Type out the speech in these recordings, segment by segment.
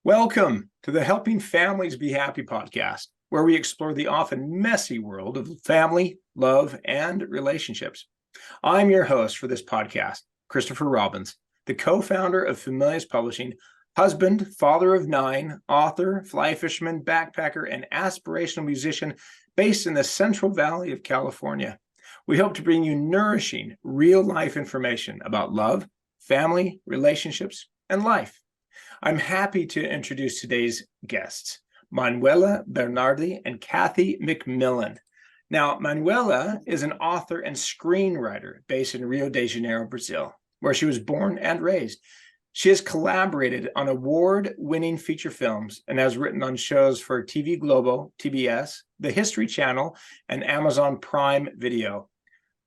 Welcome to the Helping Families Be Happy podcast, where we explore the often messy world of family, love, and relationships. I'm your host for this podcast, Christopher Robbins, the co-founder of Familius Publishing, husband, father of 9, author, fly fisherman, backpacker, and aspirational musician based in the Central Valley of California. We hope to bring you nourishing, real-life information about love, family, relationships, and life. I'm happy to introduce today's guests, Manuela, Bernardi, and Kathy MacMillan. Now, Manuela is an author and screenwriter based in Rio de Janeiro, Brazil, where she was born and raised. She has collaborated on award-winning feature films and has written on shows for TV Globo, TBS, the History Channel, and Amazon Prime Video.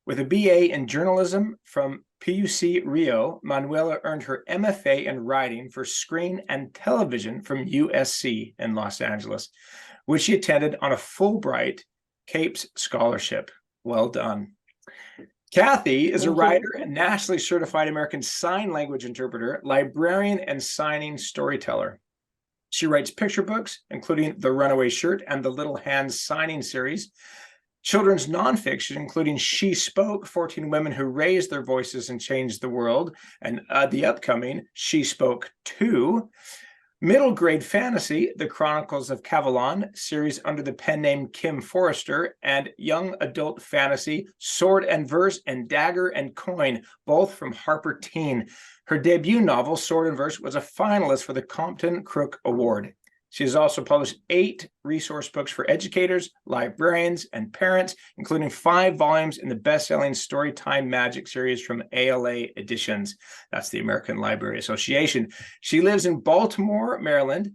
With a BA in journalism from PUC Rio, Manuela earned her MFA in writing for screen and television from USC in Los Angeles, which she attended on a Fulbright CAPES scholarship. Well done. Kathy is a writer and nationally certified American Sign Language interpreter, librarian, and signing storyteller. She writes picture books, including The Runaway Shirt and the Little Hands Signing series, children's nonfiction, including She Spoke, 14 Women Who Raised Their Voices and Changed the World, and the upcoming She Spoke 2, middle grade fantasy, The Chronicles of Cavalon, series under the pen name Kim Forrester, and young adult fantasy, Sword and Verse and Dagger and Coin, both from Harper Teen. Her debut novel, Sword and Verse, was a finalist for the Compton Crook Award. She has also published 8 resource books for educators, librarians, and parents, including 5 volumes in the best-selling Storytime Magic series from ALA Editions. That's the American Library Association. She lives in Baltimore, Maryland,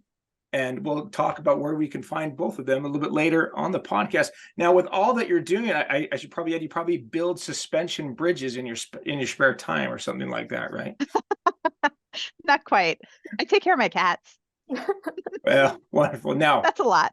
and we'll talk about where we can find both of them a little bit later on the podcast. Now, with all that you're doing, I should probably add, you probably build suspension bridges in your spare time or something like that, right? Not quite. I take care of my cats. Well, wonderful. Now, that's a lot.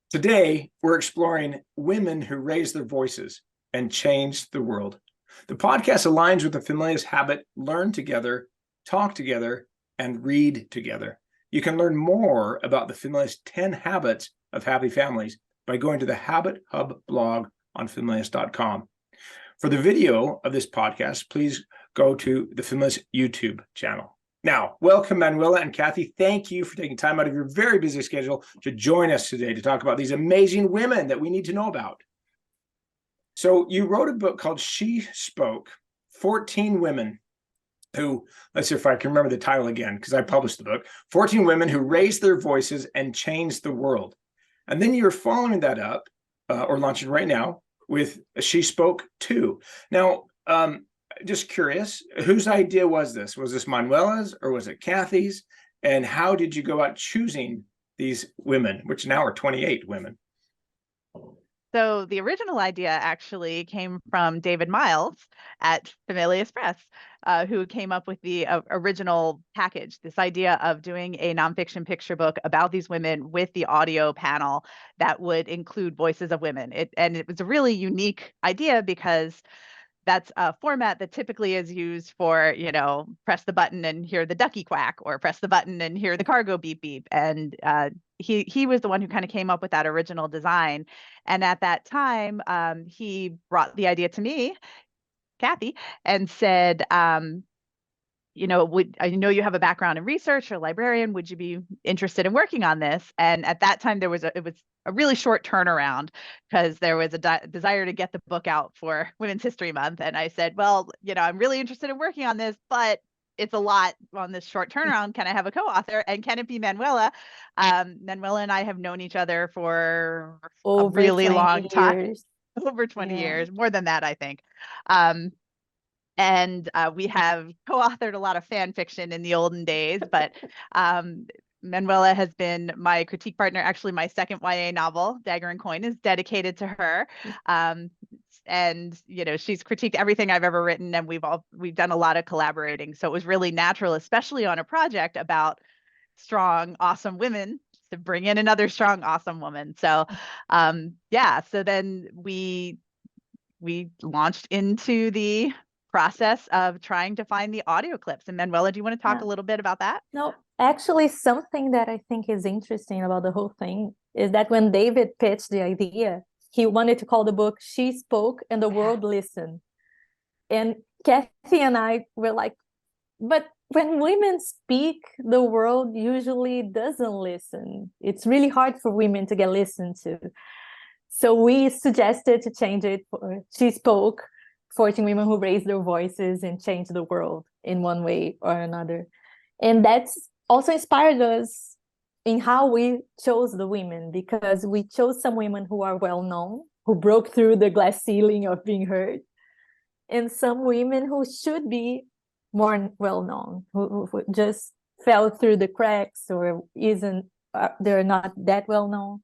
Today, we're exploring women who raise their voices and change the world. The podcast aligns with the Familius habit, learn together, talk together, and read together. You can learn more about the Familius 10 habits of happy families by going to the Habit Hub blog on Familius.com. For the video of this podcast, please go to the Familius YouTube channel. Now, welcome, Manuela and Kathy. Thank you for taking time out of your very busy schedule to join us today to talk about these amazing women that we need to know about. So you wrote a book called She Spoke, 14 Women Who, let's see if I can remember the title again, because I published the book, 14 Women Who Raised Their Voices and Changed the World. And then you're following that up, or launching right now, with She Spoke 2. Now, just curious, whose idea was this? Was this Manuela's or was it Kathy's? And how did you go about choosing these women, which now are 28 women? So the original idea actually came from David Miles at Familius Press, who came up with the original package, this idea of doing a nonfiction picture book about these women with the audio panel that would include voices of women. And it was a really unique idea because that's a format that typically is used for, press the button and hear the ducky quack, or press the button and hear the cargo beep beep. And he was the one who kind of came up with that original design. And at that time, he brought the idea to me, Kathy, and said, I know you have a background in research or librarian. Would you be interested in working on this? And at that time, it was a really short turnaround because there was a desire to get the book out for Women's History Month. And I said, well, I'm really interested in working on this, but it's a lot on this short turnaround. Can I have a co-author? And can it be Manuela? Manuela and I have known each other for a really long time, over 20 years, more than that, I think. And we have co-authored a lot of fan fiction in the olden days, but Manuela has been my critique partner. Actually, my second YA novel, Dagger and Coin, is dedicated to her. And she's critiqued everything I've ever written, and we've done a lot of collaborating. So it was really natural, especially on a project about strong, awesome women, to bring in another strong, awesome woman. So so then we launched into the process of trying to find the audio clips. And Manuela, do you want to talk a little bit about that? No, Actually, something that I think is interesting about the whole thing is that when David pitched the idea, he wanted to call the book She Spoke and the World Listened. And Kathy and I were like, but when women speak, the world usually doesn't listen. It's really hard for women to get listened to. So we suggested to change it for She Spoke, 14 women who raised their voices and changed the world in one way or another. And that's also inspired us in how we chose the women, because we chose some women who are well known, who broke through the glass ceiling of being heard, and some women who should be more well known, who just fell through the cracks or isn't they're not that well known.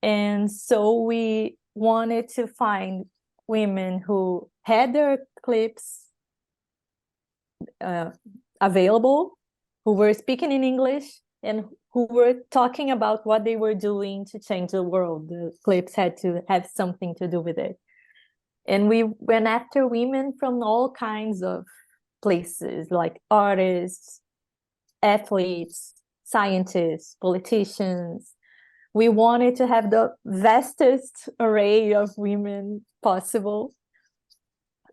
And so we wanted to find women who had their clips available, who were speaking in English, and who were talking about what they were doing to change the world. The clips had to have something to do with it. And we went after women from all kinds of places, like artists, athletes, scientists, politicians. We wanted to have the vastest array of women possible.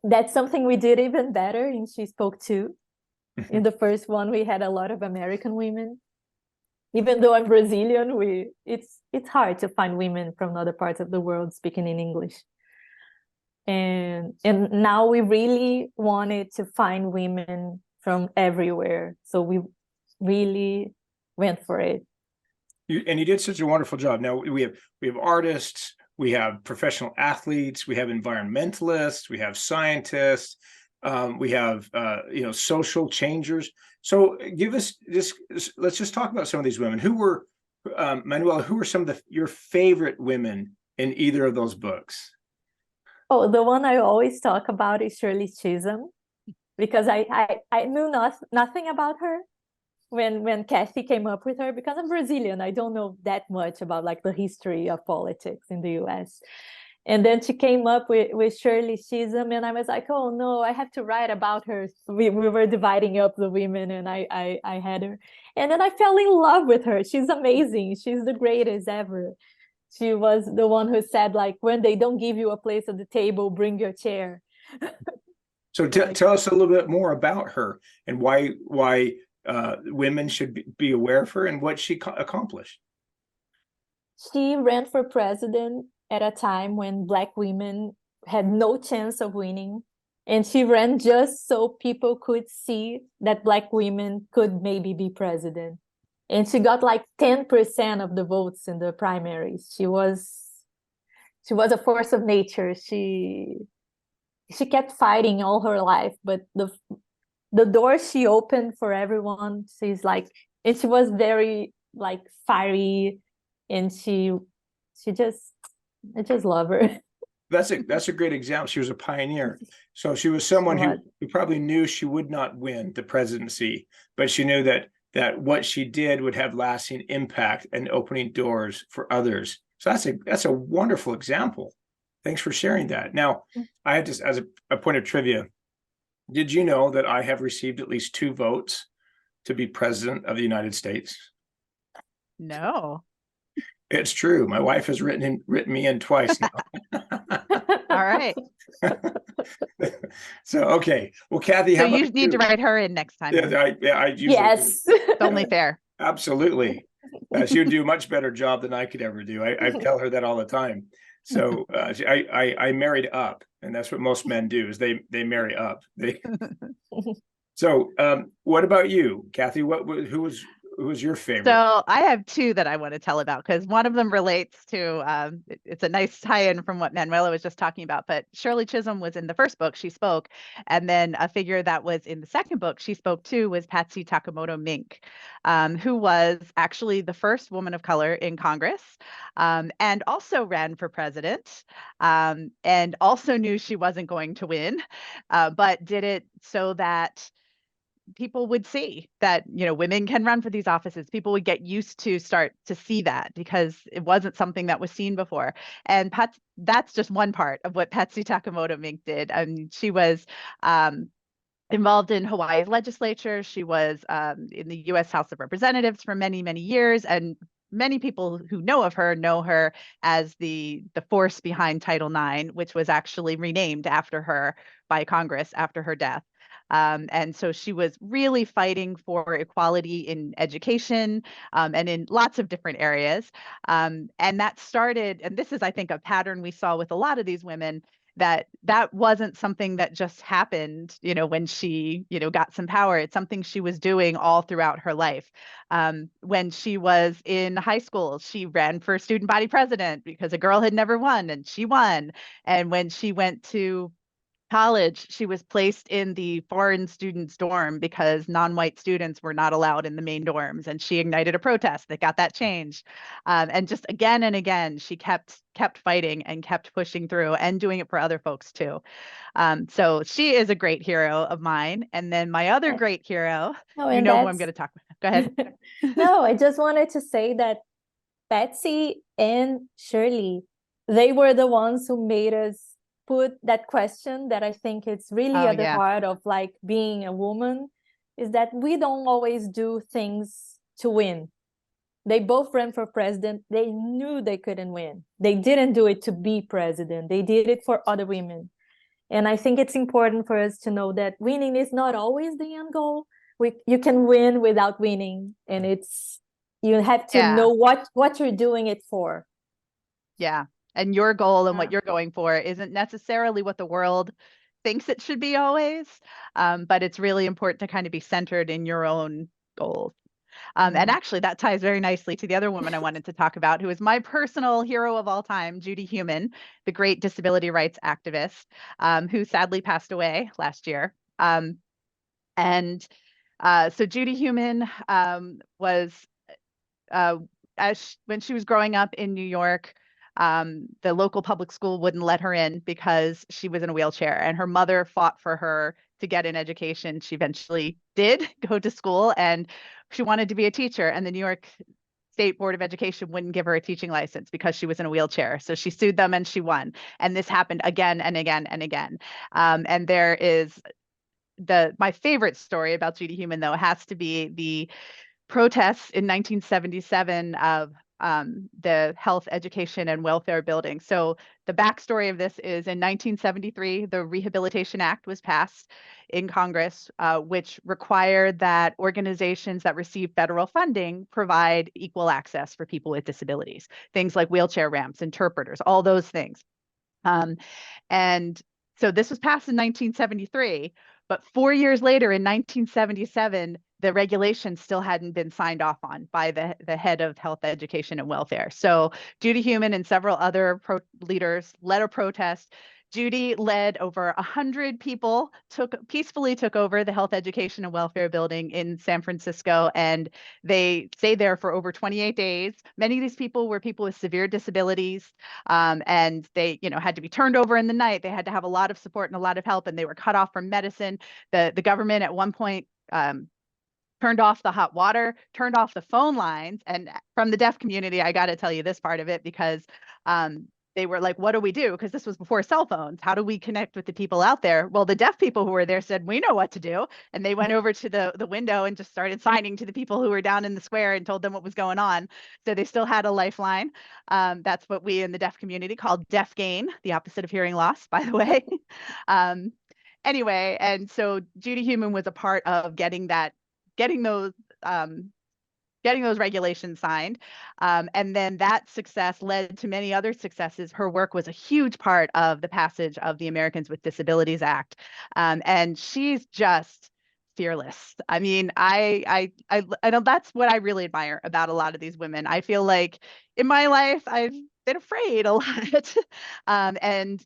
That's something we did even better in She Spoke too. In the first one, we had a lot of American women. Even though I'm Brazilian, it's hard to find women from other parts of the world speaking in English. And now we really wanted to find women from everywhere. So we really went for it. And you did such a wonderful job. Now we have artists, we have professional athletes, we have environmentalists, we have scientists, we have social changers. So let's just talk about some of these women. Who were Manuela? Who were some of your favorite women in either of those books? Oh, the one I always talk about is Shirley Chisholm, because I knew nothing about her when Kathy came up with her, because I'm Brazilian. I don't know that much about like the history of politics in the US. And then she came up with Shirley Chisholm, and I was like, oh no, I have to write about her. We were dividing up the women, and I had her. And then I fell in love with her. She's amazing. She's the greatest ever. She was the one who said, like, when they don't give you a place at the table, bring your chair. So tell us a little bit more about her and why women should be aware of her and what she accomplished. She ran for president at a time when Black women had no chance of winning. And she ran just so people could see that Black women could maybe be president. And she got like 10% of the votes in the primaries. She was a force of nature. She kept fighting all her life, but the door she opened for everyone, she's like, and she was very like fiery, and I just love her. That's a great example. She was a pioneer. So she was someone who probably knew she would not win the presidency, but she knew that what she did would have lasting impact and opening doors for others. So that's a wonderful example. Thanks for sharing that. Now, I had just, as a point of trivia, did you know that I have received at least 2 votes to be president of the United States? No. It's true. My wife has written me in twice now. All right. So, okay. Well, Kathy, so you need to write her in next time. Yeah, I usually yes. It's only fair. Absolutely. She would do a much better job than I could ever do. I tell her that all the time. So I married up, and that's what most men do, is they marry up. So what about you, Kathy? Who was your favorite? So I have 2 that I want to tell about, because one of them relates to it's a nice tie-in from what Manuela was just talking about. But Shirley Chisholm was in the first book, She Spoke, and then a figure that was in the second book, She Spoke too, was Patsy Takemoto Mink, who was actually the first woman of color in Congress, and also ran for president, and also knew she wasn't going to win, but did it so that people would see that, women can run for these offices. People would get used to start to see that, because it wasn't something that was seen before. And that's just one part of what Patsy Takemoto Mink did. She was involved in Hawaii's legislature. She was in the U.S. House of Representatives for many, many years, and many people who know her as the force behind Title IX, which was actually renamed after her by Congress after her death. And so she was really fighting for equality in education and in lots of different areas. And that started, and this is, I think, a pattern we saw with a lot of these women, that wasn't something that just happened, when she, got some power. It's something she was doing all throughout her life. When she was in high school, she ran for student body president because a girl had never won, and she won. And when she went to college, she was placed in the foreign students dorm because non-white students were not allowed in the main dorms, and she ignited a protest that got that changed. And just again and again, she kept fighting and kept pushing through and doing it for other folks too. So she is a great hero of mine. And then my other great hero, No, you and know who I'm going to talk about. Go ahead. No, I just wanted to say that Patsy and Shirley, they were the ones who made us put that question that I think it's really at the heart of like being a woman, is that we don't always do things to win. They both ran for president. They knew they couldn't win. They didn't do it to be president. They did it for other women. And I think it's important for us to know that winning is not always the end goal. You can win without winning, and you have to know what you're doing it for. Yeah. And your goal and what you're going for isn't necessarily what the world thinks it should be always, but it's really important to kind of be centered in your own goals. And actually, that ties very nicely to the other woman I wanted to talk about, who is my personal hero of all time, Judy Heumann, the great disability rights activist, who sadly passed away last year. So Judy Heumann was, when she was growing up in New York, the local public school wouldn't let her in because she was in a wheelchair, and her mother fought for her to get an education. She eventually did go to school, and she wanted to be a teacher, and the New York State Board of Education wouldn't give her a teaching license because she was in a wheelchair. So she sued them and she won. And this happened again and again and again. And there is my favorite story about Judy Heumann, though, has to be the protests in 1977 of the Health, Education, and Welfare Building. So the backstory of this is in 1973, the Rehabilitation Act was passed in Congress, which required that organizations that receive federal funding provide equal access for people with disabilities, things like wheelchair ramps, interpreters, all those things. And so this was passed in 1973, but 4 years later in 1977, the regulations still hadn't been signed off on by the head of Health, Education, and Welfare. So Judy Heumann and several other leaders led a protest. Judy led over 100 people, peacefully took over the Health, Education, and Welfare Building in San Francisco, and they stayed there for over 28 days. Many of these people were people with severe disabilities, and they, had to be turned over in the night. They had to have a lot of support and a lot of help, and they were cut off from medicine. The government at one point turned off the hot water, turned off the phone lines. And from the deaf community, I got to tell you this part of it, because they were like, what do we do? Because this was before cell phones. How do we connect with the people out there? Well, the deaf people who were there said, we know what to do. And they went over to the window and just started signing to the people who were down in the square and told them what was going on. So they still had a lifeline. That's what we in the deaf community call deaf gain, the opposite of hearing loss, by the way. Anyway, and so Judy Heumann was a part of getting those regulations signed. And then that success led to many other successes. Her work was a huge part of the passage of the Americans with Disabilities Act. And she's just fearless. I mean, I know that's what I really admire about a lot of these women. I feel like in my life, I've been afraid a lot. And,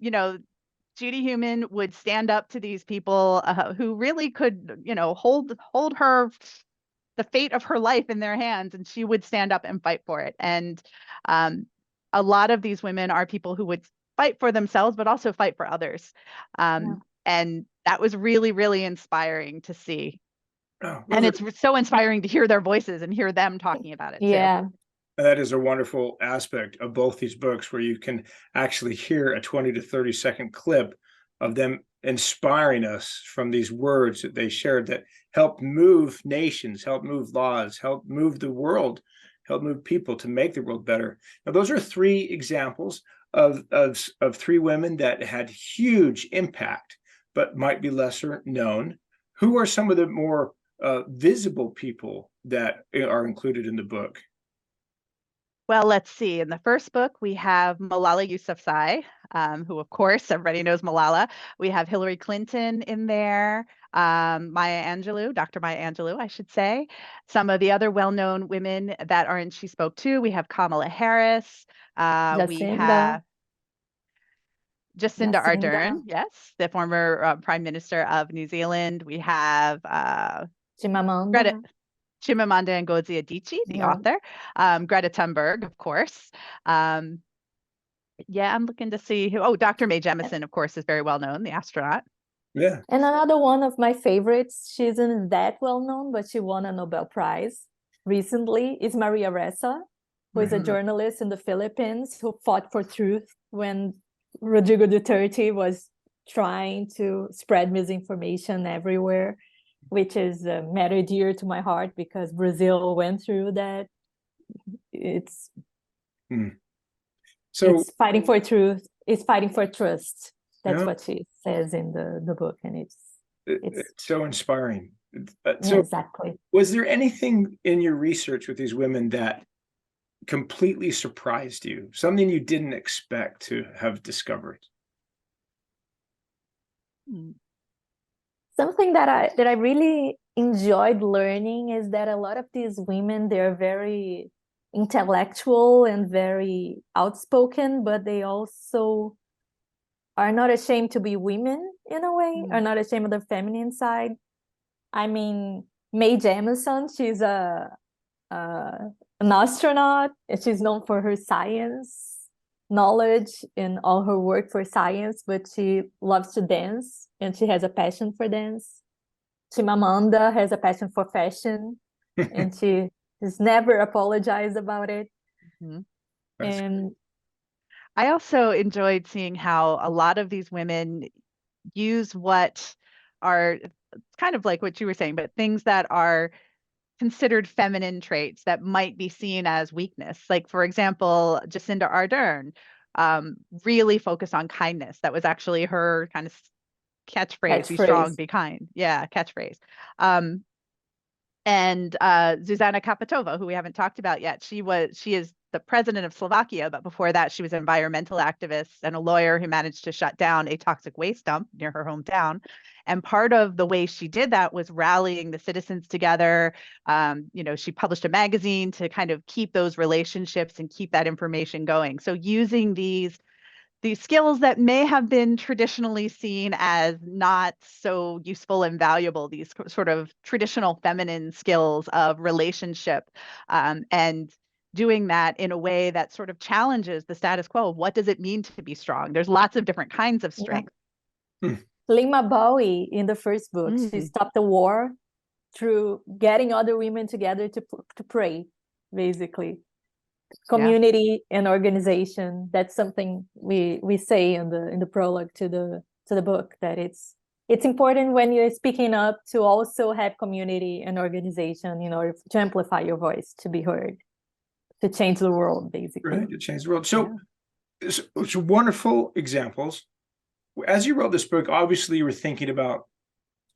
Judy Heumann would stand up to these people who really could, hold the fate of her life in their hands, and she would stand up and fight for it. And a lot of these women are people who would fight for themselves, but also fight for others. And that was really, really inspiring to see. And it's so inspiring to hear their voices and hear them talking about it too. That is a wonderful aspect of both these books, where you can actually hear a 20 to 30 second clip of them inspiring us from these words that they shared that help move nations, help move laws, help move the world, help move people to make the world better. Now, those are three examples of three women that had huge impact, but might be lesser known. Who are some of the more visible people that are included in the book? Well, let's see. In the first book, we have Malala Yousafzai, who, of course, everybody knows Malala. We have Hillary Clinton in there, Maya Angelou, Dr. Maya Angelou, I should say. Some of the other well-known women that are in She Spoke Too, we have Kamala Harris. We have Jacinda Ardern, yes, the former Prime Minister of New Zealand. We have Chimamanda Ngozi Adichie, the author. Greta Thunberg, of course. Yeah, I'm looking to see who. Oh, Dr. Mae Jemison, of course, is very well known, the astronaut. Yeah. And another one of my favorites, she isn't that well known, but she won a Nobel Prize recently, is Maria Ressa, who is a journalist in the Philippines who fought for truth when Rodrigo Duterte was trying to spread misinformation everywhere, which is a matter dear to my heart because Brazil went through that. So it's fighting for truth. It's fighting for trust. That's what she says in the book, and it's so inspiring. So exactly. Was there anything in your research with these women that completely surprised you? Something you didn't expect to have discovered? Something that I really enjoyed learning is that a lot of these women, they're very intellectual and very outspoken, but they also are not ashamed to be women in a way, are not ashamed of their feminine side. I mean, Mae Jemison, she's an astronaut, and she's known for her science knowledge and all her work for science, but she loves to dance and she has a passion for dance. Chimamanda has a passion for fashion and she has never apologized about it. And I also enjoyed seeing how a lot of these women use what are kind of like what you were saying, but things that are considered feminine traits that might be seen as weakness. Like, for example, Jacinda Ardern really focused on kindness. That was actually her kind of catchphrase, be strong, be kind. Yeah, catchphrase. And Zuzana Kapitova, who we haven't talked about yet, she is the president of Slovakia, but before that, she was an environmental activist and a lawyer who managed to shut down a toxic waste dump near her hometown. And part of the way she did that was rallying the citizens together. She published a magazine to kind of keep those relationships and keep that information going. So using these skills that may have been traditionally seen as not so useful and valuable, these sort of traditional feminine skills of relationship, and doing that in a way that sort of challenges the status quo. What does it mean to be strong? There's lots of different kinds of strength. Lima Bowie in the first book, she stopped the war through getting other women together to pray, basically. Community and organization, that's something we say in the prologue to the book, that it's important when you're speaking up to also have community and organization in order to amplify your voice, to be heard, to change the world, basically. Right, to change the world. So it's wonderful examples. As you wrote this book, obviously you were thinking about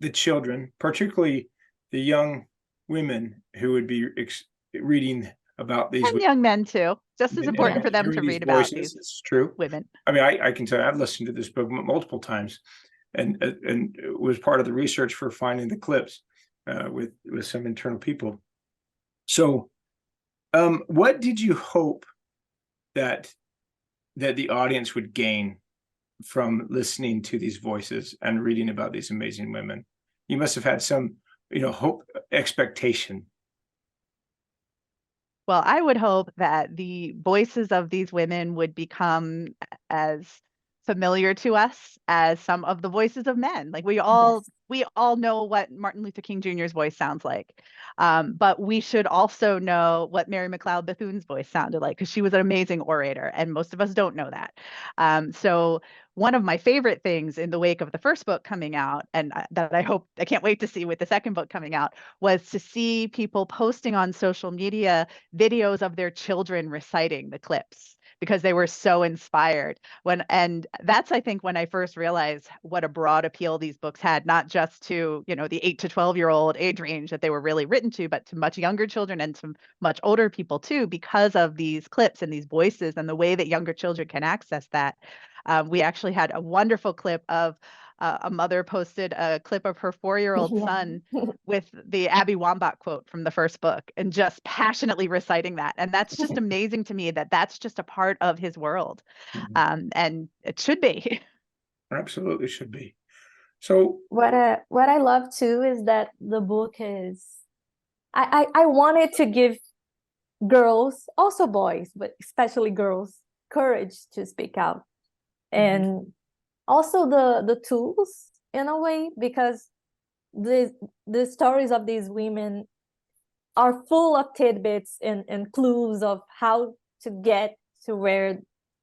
the children, particularly the young women who would be reading about these, and young men too. Just as important for them to read about these. It's true. Women. I mean, I can tell you, I've listened to this book multiple times, and it was part of the research for finding the clips with some internal people. So, what did you hope that the audience would gain from listening to these voices and reading about these amazing women? You must have had some, hope, expectation. Well, I would hope that the voices of these women would become as familiar to us as some of the voices of men. Like we all know what Martin Luther King Jr.'s voice sounds like. But we should also know what Mary McLeod Bethune's voice sounded like, because she was an amazing orator, and most of us don't know that. So one of my favorite things in the wake of the first book coming out, and that I can't wait to see with the second book coming out, was to see people posting on social media videos of their children reciting the clips because they were so inspired. And that's, I think, when I first realized what a broad appeal these books had, not just to, the 8 to 12-year-old age range that they were really written to, but to much younger children and to much older people too, because of these clips and these voices and the way that younger children can access that. We actually had a wonderful clip of a mother posted a clip of her 4-year-old son with the Abby Wambach quote from the first book and just passionately reciting that. And that's just amazing to me that that's just a part of his world. And it should be. Absolutely should be. So what I love too is that the book is, I wanted to give girls, also boys, but especially girls, courage to speak out. And also the tools in a way, because the stories of these women are full of tidbits and clues of how to get to where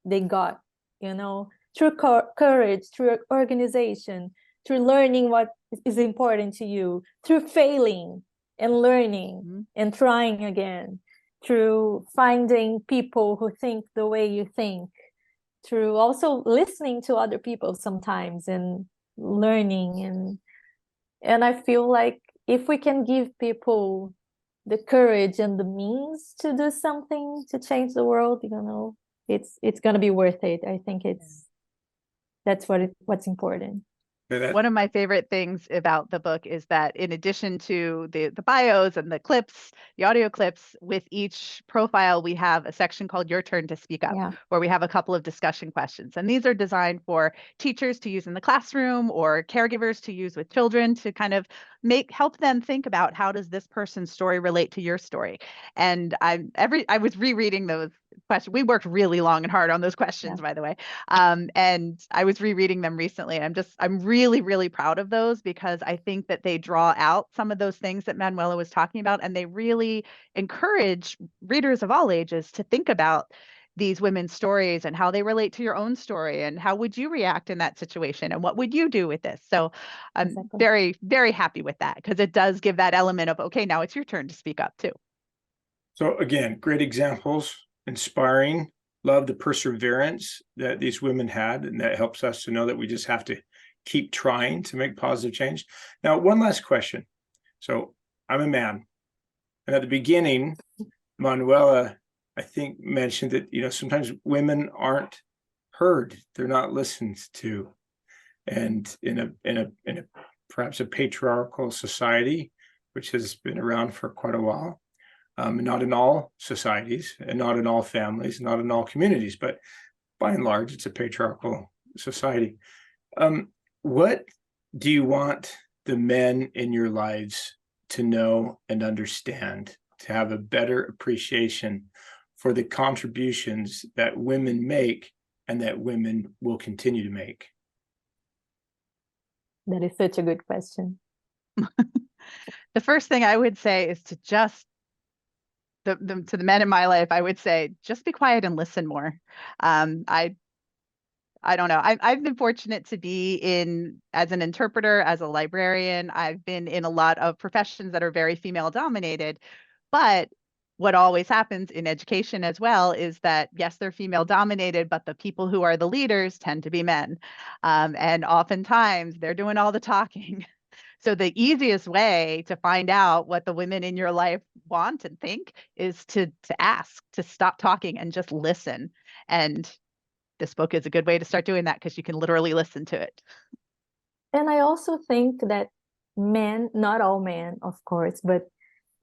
they got, through courage, through organization, through learning what is important to you, through failing and learning and trying again, through finding people who think the way you think, through also listening to other people sometimes and learning. And I feel like if we can give people the courage and the means to do something to change the world, it's going to be worth it. I think that's what's important. One of my favorite things about the book is that in addition to the bios and the clips, the audio clips, with each profile, we have a section called Your Turn to Speak Up, where we have a couple of discussion questions. And these are designed for teachers to use in the classroom or caregivers to use with children to kind of help them think about, how does this person's story relate to your story? And I was rereading those questions. We worked really long and hard on those questions, by the way. And I was rereading them recently. I'm really, really proud of those, because I think that they draw out some of those things that Manuela was talking about, and they really encourage readers of all ages to think about these women's stories and how they relate to your own story, and how would you react in that situation, and what would you do with this? So I'm very, very happy with that, because it does give that element of, okay, now it's your turn to speak up too. So again, great examples, inspiring. Love the perseverance that these women had, and that helps us to know that we just have to keep trying to make positive change. Now, one last question. So I'm a man, and at the beginning, Manuela, I think, mentioned that sometimes women aren't heard; they're not listened to, and in a perhaps a patriarchal society, which has been around for quite a while. Not in all societies and not in all families, not in all communities, but by and large, it's a patriarchal society. What do you want the men in your lives to know and understand, to have a better appreciation for the contributions that women make and that women will continue to make? That is such a good question. The first thing I would say is to just to the men in my life, I would say, just be quiet and listen more. I don't know. I've been fortunate to be as an interpreter, as a librarian. I've been in a lot of professions that are very female dominated, but what always happens in education as well is that, yes, they're female dominated, but the people who are the leaders tend to be men. And oftentimes they're doing all the talking. So the easiest way to find out what the women in your life want and think is to ask, to stop talking and just listen. And this book is a good way to start doing that, because you can literally listen to it. And I also think that men, not all men, of course, but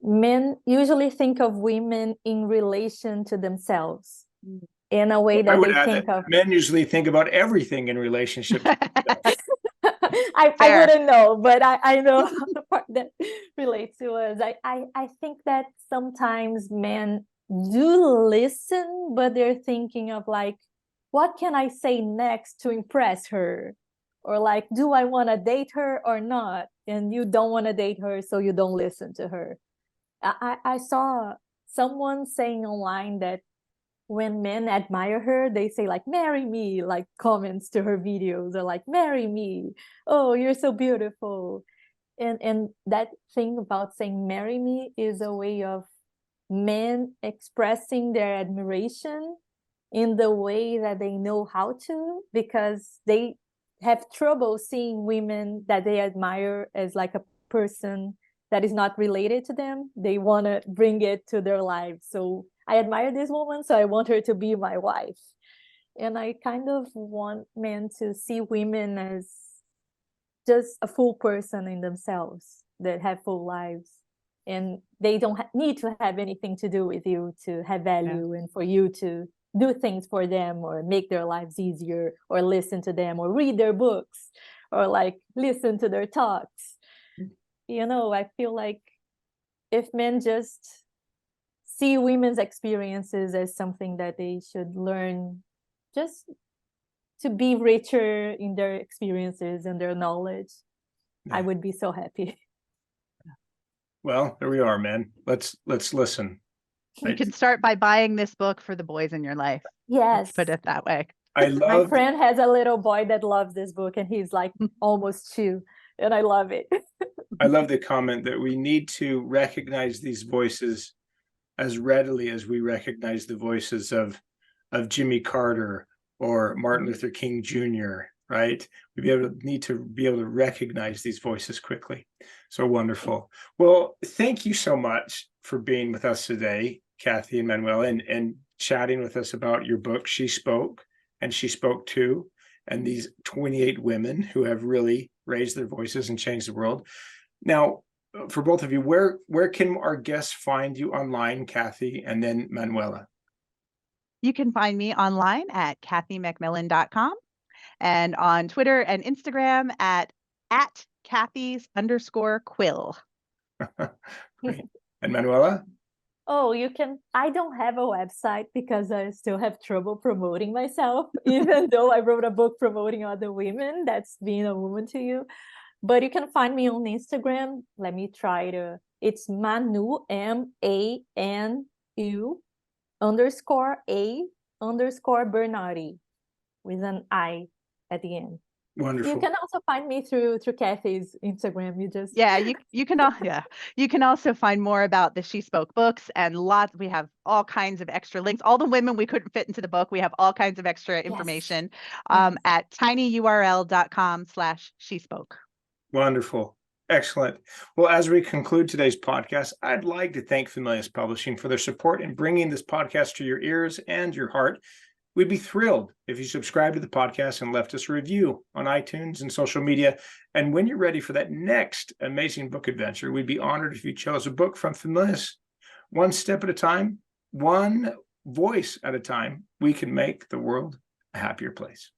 men usually think of women in relation to themselves in a way that they think of. Men usually think about everything in relationship to themselves. I wouldn't know, but I know the part that relates to us. I think that sometimes men do listen, but they're thinking of like, what can I say next to impress her? Or like, do I want to date her or not? And you don't want to date her, so you don't listen to her. I saw someone saying online that when men admire her, they say like, marry me, like comments to her videos, or like, marry me. Oh, you're so beautiful. And that thing about saying marry me is a way of men expressing their admiration in the way that they know how to, because they have trouble seeing women that they admire as like a person that is not related to them. They want to bring it to their lives. So I admire this woman, so I want her to be my wife. And I kind of want men to see women as just a full person in themselves, that have full lives, and they don't need to have anything to do with you to have value, and for you to do things for them or make their lives easier, or listen to them, or read their books, or like listen to their talks. You know, I feel like if men just see women's experiences as something that they should learn, just to be richer in their experiences and their knowledge, I would be so happy. Well, there we are, man. Let's listen. You can start by buying this book for the boys in your life. Yes. Let's put it that way. My friend has a little boy that loves this book, and he's like almost 2, and I love it. I love the comment that we need to recognize these voices as readily as we recognize the voices of Jimmy Carter or Martin Luther King Jr., right? Need to be able to recognize these voices quickly. So wonderful. Well, thank you so much for being with us today, Kathy and Manuela, and chatting with us about your book, She Spoke, and She Spoke Too, and these 28 women who have really raised their voices and changed the world. Now, for both of you, where can our guests find you online, Kathy, and then Manuela? You can find me online at kathymacmillan.com, and on Twitter and Instagram at Kathy's_quill. Great. And Manuela? Oh, you can. I don't have a website because I still have trouble promoting myself, even though I wrote a book promoting other women. That's being a woman to you. But you can find me on Instagram. Let me try to. It's Manu, MANU_A_Bernardi with an I at the end. Wonderful. You can also find me through Kathy's Instagram. You just you can also find more about the She Spoke books, and we have all kinds of extra links. All the women we couldn't fit into the book, we have all kinds of extra information at tinyurl.com/shespoke. Wonderful. Excellent. Well, as we conclude today's podcast, I'd like to thank Familius Publishing for their support in bringing this podcast to your ears and your heart. We'd be thrilled if you subscribe to the podcast and left us a review on iTunes and social media. And when you're ready for that next amazing book adventure, we'd be honored if you chose a book from Familius. One step at a time, one voice at a time, we can make the world a happier place.